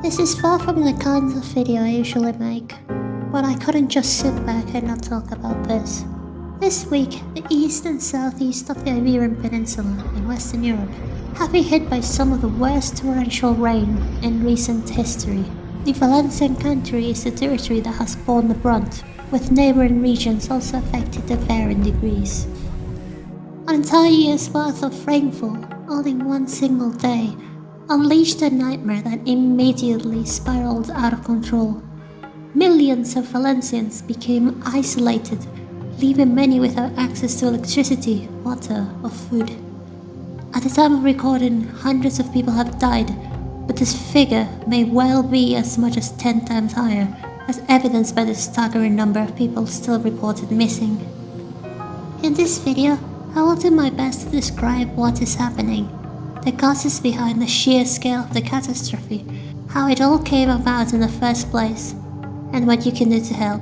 This is far from the kinds of video I usually make, but I couldn't just sit back and not talk about this. This week, the east and southeast of the Iberian Peninsula in Western Europe have been hit by some of the worst torrential rain in recent history. The Valencian Country is the territory that has borne the brunt, with neighbouring regions also affected to varying degrees. An entire year's worth of rainfall, all in one single day, unleashed a nightmare that immediately spiraled out of control. Millions of Valencians became isolated, leaving many without access to electricity, water, or food. At the time of recording, hundreds of people have died, but this figure may well be as much as 10 times higher, as evidenced by the staggering number of people still reported missing. In this video, I will do my best to describe what is happening, the causes behind the sheer scale of the catastrophe, how it all came about in the first place, and what you can do to help.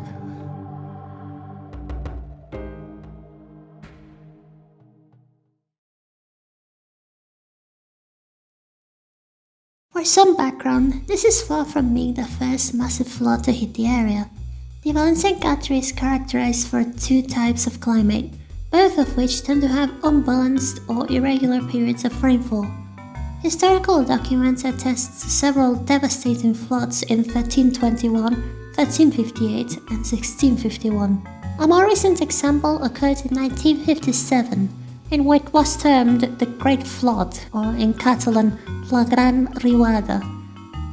For some background, this is far from being the first massive flood to hit the area. The Valencian Country is characterized for two types of climate, both of which tend to have unbalanced or irregular periods of rainfall. Historical documents attest to several devastating floods in 1321, 1358 and 1651. A more recent example occurred in 1957, in what was termed the Great Flood, or in Catalan, La Gran Riuada,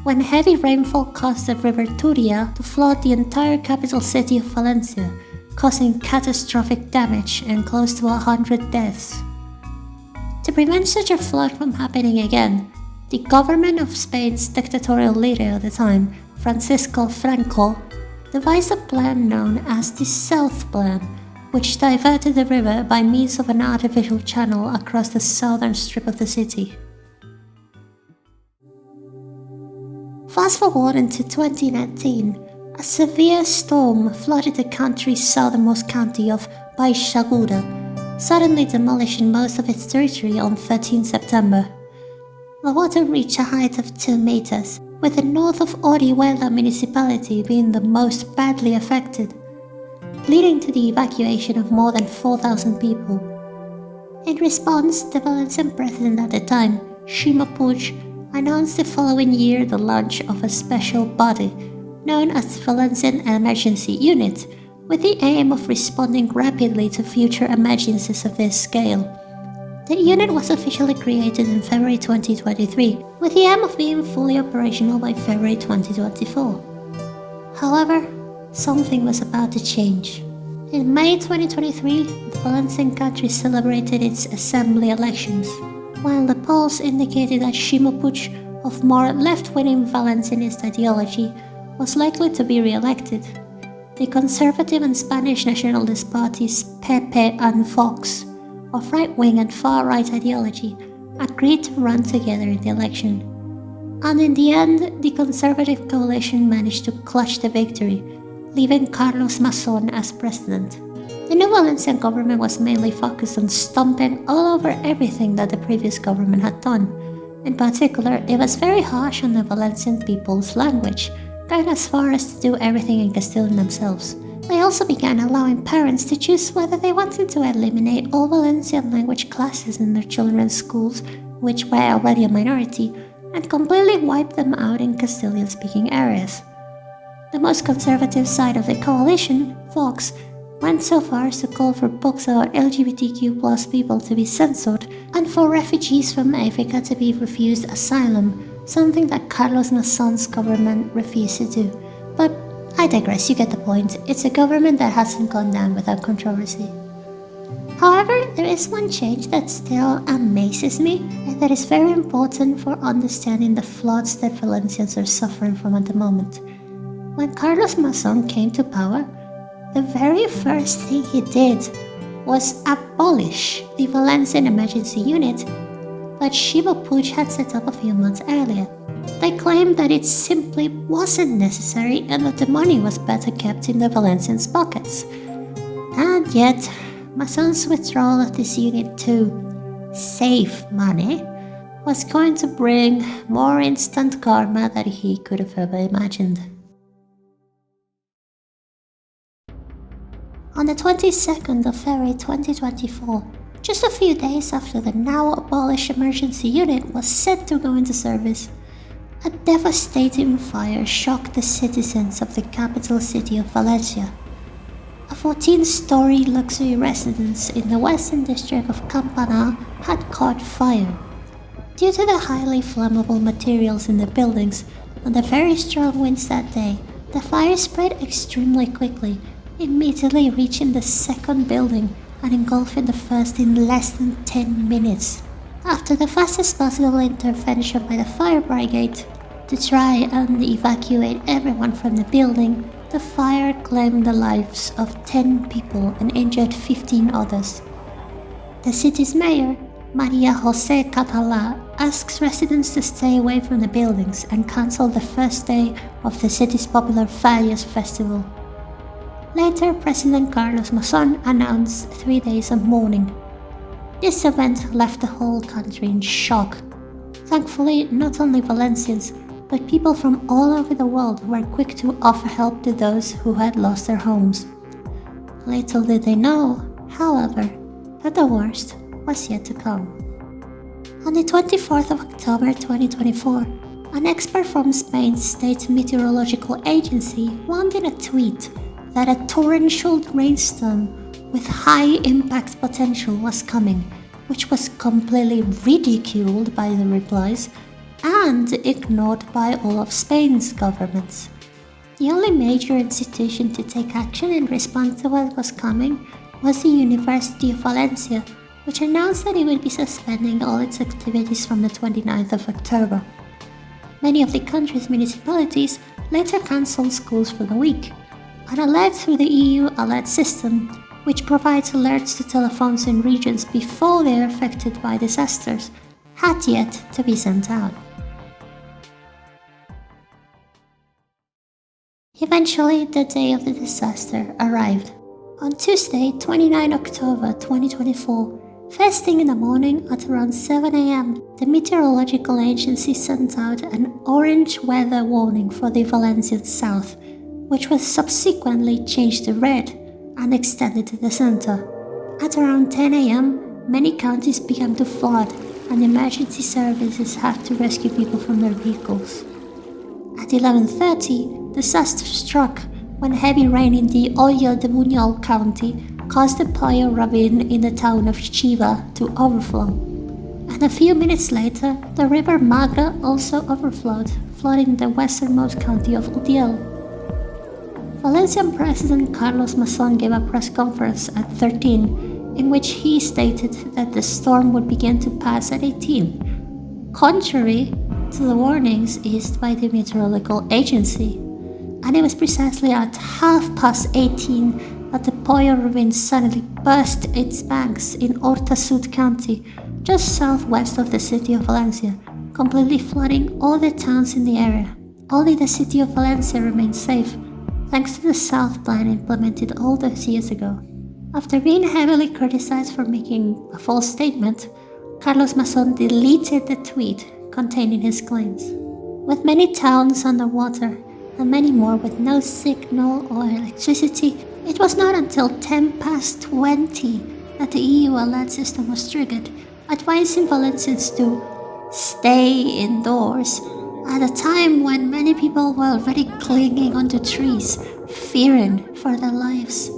when heavy rainfall caused the river Túria to flood the entire capital city of Valencia, causing catastrophic damage and close to 100 deaths. To prevent such a flood from happening again, the government of Spain's dictatorial leader at the time, Francisco Franco, devised a plan known as the South Plan, which diverted the river by means of an artificial channel across the southern strip of the city. Fast forward into 2019, a severe storm flooded the country's southernmost county of Baixaguda, suddenly demolishing most of its territory on 13 September. The water reached a height of 2 meters, with the north of Orihuela municipality being the most badly affected, leading to the evacuation of more than 4,000 people. In response, the Valencian president at the time, Ximo Puig, announced the following year the launch of a special body known as the Valencian Emergency Unit, with the aim of responding rapidly to future emergencies of this scale. The unit was officially created in February 2023, with the aim of being fully operational by February 2024. However, something was about to change. In May 2023, the Valencian Country celebrated its assembly elections. While the polls indicated that Ximo Puig, of more left-wing Valencianist ideology, was likely to be re-elected, the conservative and Spanish nationalist parties PP and Vox, of right-wing and far-right ideology, agreed to run together in the election. And in the end, the conservative coalition managed to clutch the victory, leaving Carlos Mazón as president. The new Valencian government was mainly focused on stomping all over everything that the previous government had done. In particular, it was very harsh on the Valencian people's language, going as far as to do everything in Castilian themselves. They also began allowing parents to choose whether they wanted to eliminate all Valencian language classes in their children's schools, which were already a minority, and completely wipe them out in Castilian-speaking areas. The most conservative side of the coalition, Vox, went so far as to call for books about LGBTQ+ people to be censored and for refugees from Africa to be refused asylum, something that Carlos Mazón's government refused to do. But I digress, you get the point. It's a government that hasn't gone down without controversy. However, there is one change that still amazes me and that is very important for understanding the floods that Valencians are suffering from at the moment. When Carlos Mazón came to power, the very first thing he did was abolish the Valencian Emergency Unit that Ximo Puig had set up a few months earlier. They claimed that it simply wasn't necessary and that the money was better kept in the Valencians' pockets. And yet, Mazón's withdrawal of this unit to save money was going to bring more instant karma than he could have ever imagined. On the 22nd of February 2024, just a few days after the now abolished emergency unit was set to go into service, a devastating fire shocked the citizens of the capital city of Valencia. A 14-story luxury residence in the western district of Campanar had caught fire. Due to the highly flammable materials in the buildings and the very strong winds that day, the fire spread extremely quickly, immediately reaching the second building and engulfing the first in less than 10 minutes. After the fastest possible intervention by the fire brigade to try and evacuate everyone from the building, the fire claimed the lives of 10 people and injured 15 others. The city's mayor, Maria Jose Catalá, asks residents to stay away from the buildings and cancel the first day of the city's popular Fallas festival. Later, President Carlos Mazón announced 3 days of mourning. This event left the whole country in shock. Thankfully, not only Valencians, but people from all over the world were quick to offer help to those who had lost their homes. Little did they know, however, that the worst was yet to come. On the 24th of October 2024, an expert from Spain's State Meteorological Agency warned in a tweet that a torrential rainstorm with high impact potential was coming, which was completely ridiculed by the replies and ignored by all of Spain's governments. The only major institution to take action in response to what was coming was the University of Valencia, which announced that it would be suspending all its activities from the 29th of October. Many of the country's municipalities later cancelled schools for the week. An alert through the EU alert system, which provides alerts to telephones in regions before they are affected by disasters, had yet to be sent out. Eventually, the day of the disaster arrived. On Tuesday, 29 October 2024, first thing in the morning at around 7 a.m., the Meteorological Agency sent out an orange weather warning for the Valencian south, which was subsequently changed to red and extended to the center. At around 10 a.m., many counties began to flood and emergency services had to rescue people from their vehicles. At 11:30, disaster struck when heavy rain in the Olla de Buñol county caused the Payo ravine in the town of Chiva to overflow. And a few minutes later, the river Magra also overflowed, flooding the westernmost county of Utiel. Valencian President Carlos Mazón gave a press conference at 13, in which he stated that the storm would begin to pass at 18, contrary to the warnings issued by the Meteorological Agency. And it was precisely at 18:30 that the Payo ravine suddenly burst its banks in Horta Sud County, just southwest of the city of Valencia, completely flooding all the towns in the area. Only the city of Valencia remained safe, thanks to the South Plan implemented all those years ago. After being heavily criticized for making a false statement, Carlos Mazón deleted the tweet containing his claims. With many towns underwater and many more with no signal or electricity, it was not until 20 that the EU alert system was triggered, advising Valencians to stay indoors at a time when many people were already clinging onto trees, fearing for their lives.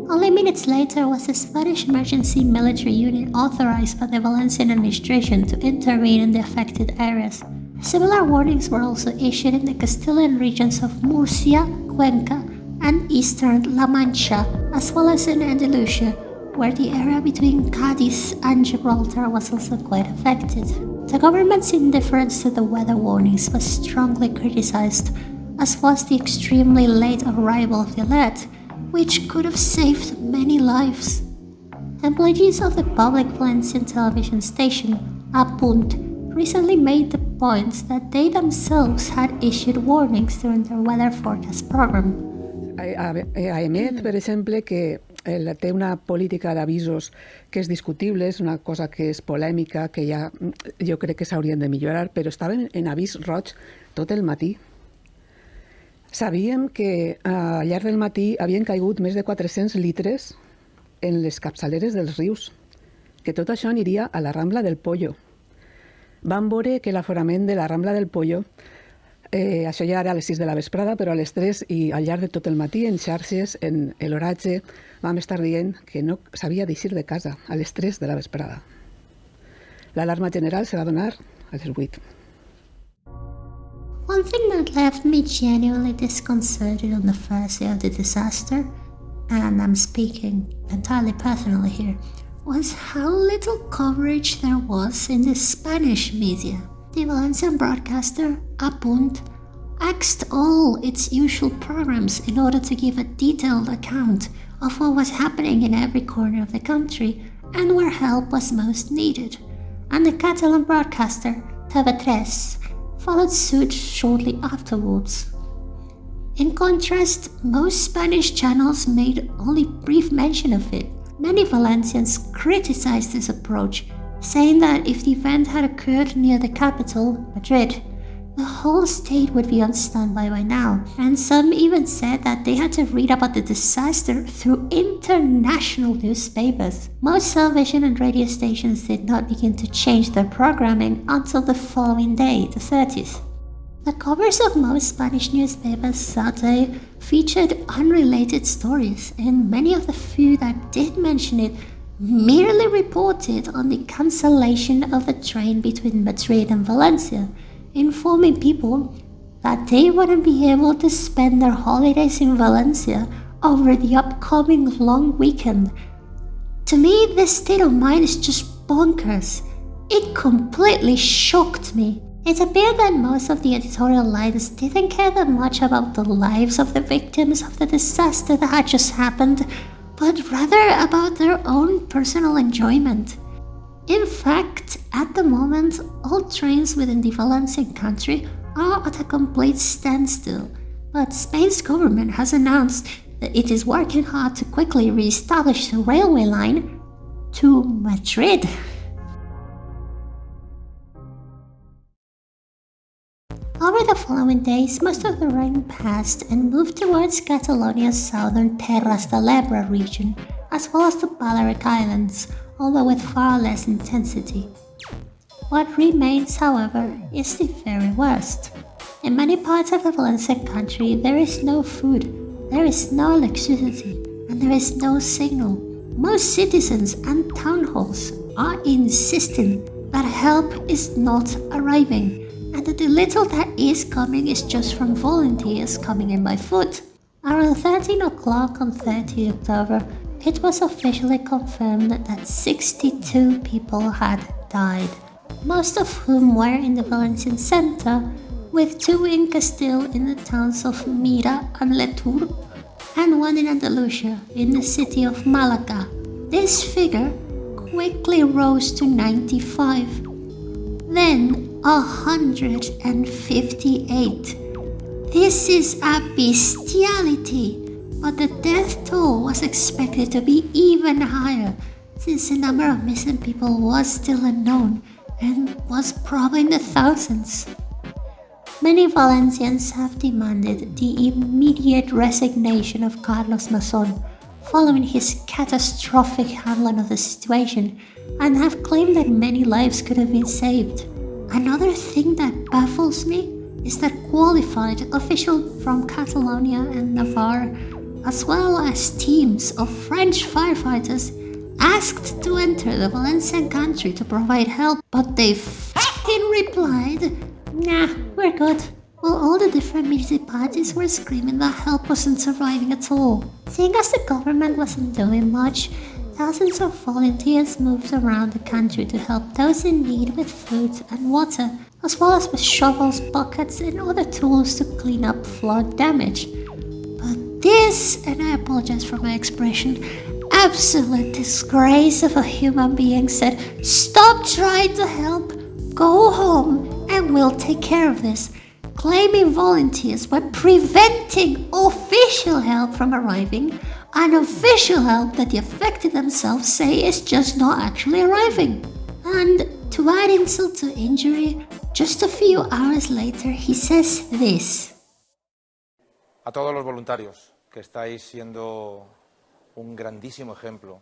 Only minutes later was the Spanish emergency military unit authorized by the Valencian administration to intervene in the affected areas. Similar warnings were also issued in the Castilian regions of Murcia, Cuenca, and eastern La Mancha, as well as in Andalusia, where the area between Cadiz and Gibraltar was also quite affected. The government's indifference to the weather warnings was strongly criticized, as was the extremely late arrival of the alert, which could have saved many lives. Employees of the public Valencian television station, Apunt, recently made the point that they themselves had issued warnings during their weather forecast program. Emet, per exemple, que té una política d'avisos que és discutible, és una cosa que és polèmica, que ja jo crec que s'haurien de millorar, però estàvem en avís roig tot el matí. Sabíem que al llarg del matí havien caigut més de 400 litres en les capçaleres dels rius, que tot això aniria a la Rambla del Pollo. Vam veure que l'aforament de la Rambla del Pollo, això ja era a les 6 de la vesprada, però a les 3 i al llarg de tot el matí en xarxes, en l'oratge, vam estar dient que no s'havia d'eixir de casa a les 3 de la vesprada. L'alarma general se va donar a les 8. One thing that left me genuinely disconcerted on the first day of the disaster, and I'm speaking entirely personally here, was how little coverage there was in the Spanish media. The Valencian broadcaster, Apunt, axed all its usual programs in order to give a detailed account of what was happening in every corner of the country and where help was most needed. And the Catalan broadcaster, TV3, followed suit shortly afterwards. In contrast, most Spanish channels made only brief mention of it. Many Valencians criticized this approach, saying that if the event had occurred near the capital, Madrid, the whole state would be on standby by now, and some even said that they had to read about the disaster through international newspapers. Most television and radio stations did not begin to change their programming until the following day, the 30th. The covers of most Spanish newspapers that day featured unrelated stories, and many of the few that did mention it merely reported on the cancellation of the train between Madrid and Valencia, informing people that they wouldn't be able to spend their holidays in Valencia over the upcoming long weekend. To me, this state of mind is just bonkers. It completely shocked me. It appeared that most of the editorial lines didn't care that much about the lives of the victims of the disaster that had just happened, but rather about their own personal enjoyment. In fact, at the moment, all trains within the Valencian Country are at a complete standstill, but Spain's government has announced that it is working hard to quickly re-establish the railway line to Madrid. Over the following days, most of the rain passed and moved towards Catalonia's southern Terras de l'Ebre region, as well as the Balearic Islands, although with far less intensity. What remains, however, is the very worst. In many parts of the Valencian country, there is no food, there is no electricity, and there is no signal. Most citizens and town halls are insisting that help is not arriving, and that the little that is coming is just from volunteers coming in by foot. Around 13 o'clock on 30 October, it was officially confirmed that 62 people had died, most of whom were in the Valencian center, with 2 in Castile in the towns of Mira and Letur, and 1 in Andalusia in the city of Malaga. This figure quickly rose to 95, then 158. This is a bestiality, but the death toll was expected to be even higher, since the number of missing people was still unknown and was probably in the thousands. Many Valencians have demanded the immediate resignation of Carlos Mason following his catastrophic handling of the situation, and have claimed that many lives could have been saved. Another thing that baffles me is that qualified officials from Catalonia and Navarre, as well as teams of French firefighters, asked to enter the Valencian Country to provide help, but they fucking replied, "Nah, we're good." While all the different municipalities were screaming that help wasn't arriving at all. Seeing as the government wasn't doing much, thousands of volunteers moved around the country to help those in need with food and water, as well as with shovels, buckets, and other tools to clean up flood damage. But this, and I apologize for my expression, absolute disgrace of a human being said, "Stop trying to help, go home, and we'll take care of this," claiming volunteers were preventing official help from arriving and official help that the affected themselves say is just not actually arriving. And to add insult to injury, just a few hours later he says this. A todos los voluntarios que estáis siendo un grandísimo ejemplo,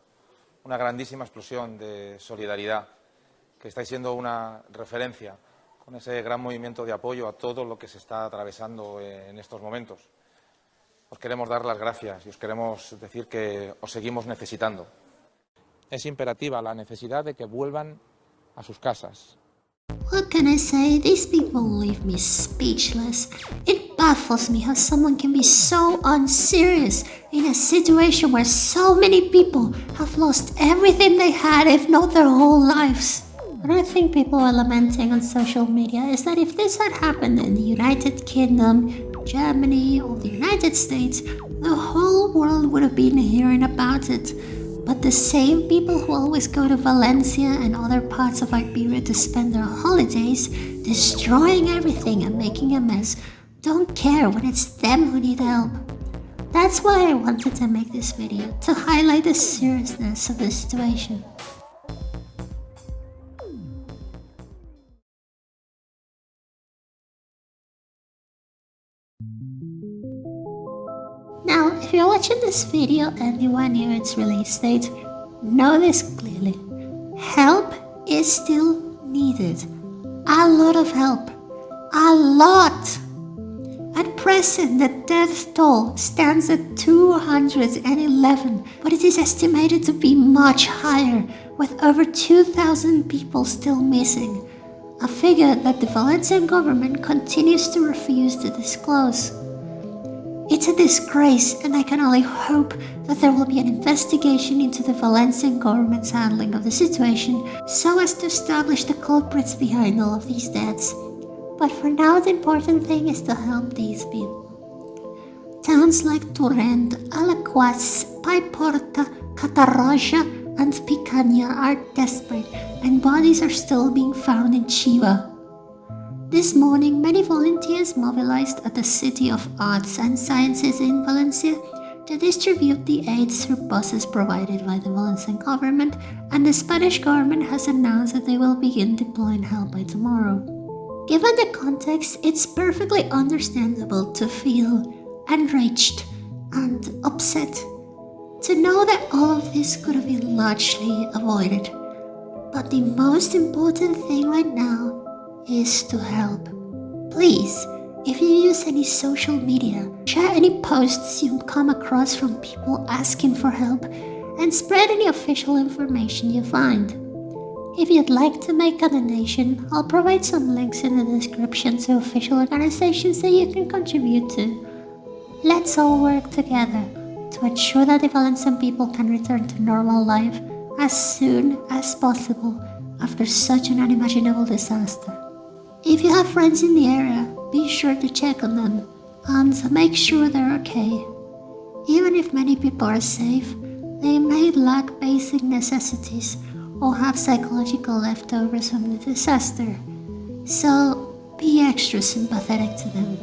una grandísima explosión de solidaridad, que estáis siendo una referencia con ese gran movimiento de apoyo a todo lo que se está atravesando en estos momentos. Os queremos dar las gracias y os queremos decir que os seguimos necesitando. Es imperativa la necesidad de que vuelvan a sus casas. What can I say? These people leave me speechless. It baffles me how someone can be so unserious in a situation where so many people have lost everything they had, if not their whole lives. What I think people are lamenting on social media is that if this had happened in the United Kingdom, Germany, or the United States, the whole world would have been hearing about it. But the same people who always go to Valencia and other parts of Iberia to spend their holidays, destroying everything and making a mess, don't care when it's them who need help. That's why I wanted to make this video, to highlight the seriousness of the situation. Now, if you're watching this video anywhere near its release date, know this clearly. Help is still needed. A lot of help. A lot! At present, the death toll stands at 211, but it is estimated to be much higher, with over 2,000 people still missing. A figure that the Valencian government continues to refuse to disclose. It's a disgrace, and I can only hope that there will be an investigation into the Valencian government's handling of the situation so as to establish the culprits behind all of these deaths. But for now, the important thing is to help these people. Towns like Torrent, Alaquas, Paiporta, Catarroja, and Picanha are desperate, and bodies are still being found in Chiva. This morning, many volunteers mobilized at the City of Arts and Sciences in Valencia to distribute the aid through buses provided by the Valencian government, and the Spanish government has announced that they will begin deploying help by tomorrow. Given the context, it's perfectly understandable to feel enraged and upset, to know that all of this could have been largely avoided. But the most important thing right now is to help. Please, if you use any social media, share any posts you come across from people asking for help, and spread any official information you find. If you'd like to make a donation, I'll provide some links in the description to official organizations that you can contribute to. Let's all work together to ensure that the Valencian people can return to normal life as soon as possible after such an unimaginable disaster. If you have friends in the area, be sure to check on them and make sure they're okay. Even if many people are safe, they may lack basic necessities or have psychological leftovers from the disaster. So be extra sympathetic to them.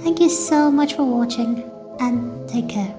Thank you so much for watching, and take care.